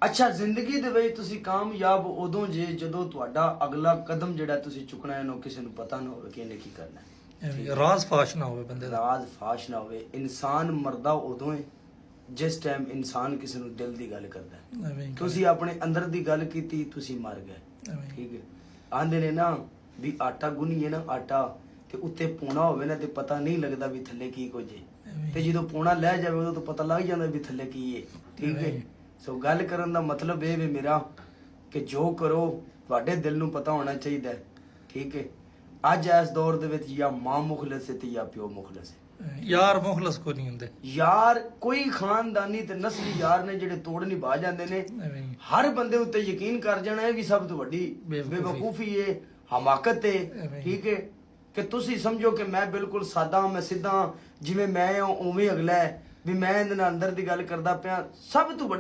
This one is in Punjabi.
ਅੱਛਾ ਜ਼ਿੰਦਗੀ ਦੇ ਵਿੱਚ ਤੁਸੀਂ ਕਾਮਯਾਬ ਉਦੋਂ ਜੇ ਜਦੋਂ ਤੁਹਾਡਾ ਅਗਲਾ ਕਦਮ ਜਿਹੜਾ ਤੁਸੀਂ ਚੁੱਕਣਾ ਹੈ ਉਹਨੂੰ ਕਿਸੇ ਨੂੰ ਪਤਾ ਨਾ ਹੋਵੇ ਕਿ ਇਹਨੇ ਕੀ ਕਰਨਾ ਹੈ। ਐਵੇਂ ਰਾਜ਼ ਫਾਸ਼ ਨਾ ਹੋਵੇ ਬੰਦੇ ਦਾ। ਰਾਜ਼ ਫਾਸ਼ ਨਾ ਹੋਵੇ। ਇਨਸਾਨ ਮਰਦਾ ਉਦੋਂ ਹੈ ਜਿਸ ਟਾਈਮ ਇਨਸਾਨ ਕਿਸੇ ਨੂੰ ਦਿਲ ਦੀ ਗੱਲ ਕਰਦਾ ਹੈ। ਐਵੇਂ ਹੀ ਤੁਸੀਂ ਆਪਣੇ ਅੰਦਰ ਦੀ ਗੱਲ ਕੀਤੀ ਤੁਸੀਂ ਮਰ ਗਏ। ਐਵੇਂ ਹੀ। ਠੀਕ ਹੈ। ਆਂਦੇ ਨੇ ਨਾ ਵੀ ਆਟਾ ਗੁੰਨੀਏ ਨਾ ਆਟਾ ਤੇ ਉੱਤੇ ਪੂਣਾ ਹੋਵੇ ਨਾ ਤੇ ਪਤਾ ਨਹੀਂ ਲੱਗਦਾ ਵੀ ਥੱਲੇ ਕੀ ਕੁਝ ਹੈ, ਐਵੇਂ ਤੇ ਜਦੋਂ ਪੂਣਾ ਲੈ ਜਾਵੇ ਉਦੋਂ ਤਾਂ ਪਤਾ ਲੱਗ ਜਾਂਦਾ ਵੀ ਥੱਲੇ ਕੀ ਹੈ। ਠੀਕ ਹੈ। ਐਵੇਂ। ਸੋ ਗੱਲ ਕਰਨ ਦਾ ਮਤਲਬ ਇਹ ਵੀ ਮੇਰਾ ਕਿ ਜੋ ਕਰੋ ਤੁਹਾਡੇ ਦਿਲ ਨੂੰ ਪਤਾ ਹੋਣਾ ਚਾਹੀਦਾ ਹੈ। ਠੀਕ ਹੈ। ਅੱਜ ਇਸ ਦੌਰ ਦੇ ਵਿੱਚ ਜਾਂ ਮਾਂ ਮੁਖਲਸ ਹੈ ਤੇ ਜਾਂ ਪਿਓ ਮੁਖਲਸ ਹੈ। ਯਾਰ ਮੁਖਲਸ ਕੋਈ ਨਹੀਂ ਹੁੰਦੇ। ਯਾਰ ਕੋਈ ਖਾਨਦਾਨੀ ਤੇ ਨਸਲੀ ਯਾਰ ਨੇ ਜਿਹੜੇ ਤੋੜ ਨਿਭਾ ਜਾਂਦੇ ਨੇ। ਐਵੇਂ ਹੀ। ਹਰ ਬੰਦੇ ਉੱਤੇ ਯਕੀਨ ਕਰ ਜਾਣਾ ਇਹ ਵੀ ਸਭ ਤੋਂ ਵੱਡੀ ਬੇਵਕੂਫੀ ਹੈ, ਹਮਾਕਤ ਹੈ। ਐਵੇਂ। ਠੀਕ ਹੈ ਕਿ ਤੁਸੀਂ ਸਮਝੋ ਕਿ ਮੈਂ ਬਿਲਕੁਲ ਸਾਦਾ ਮੈਂ ਸਿੱਧਾ ਜਿਵੇਂ ਮੈਂ ਹਾਂ ਉਵੇਂ ਅਗਲਾ ਹੈ, ਵੀ ਮੈਂ ਇਹਦੇ ਨਾਲ ਅੰਦਰ ਦੀ ਗੱਲ ਕਰਦਾ ਪਿਆ। ਸਭ ਤੋਂ ਵੱਡੀ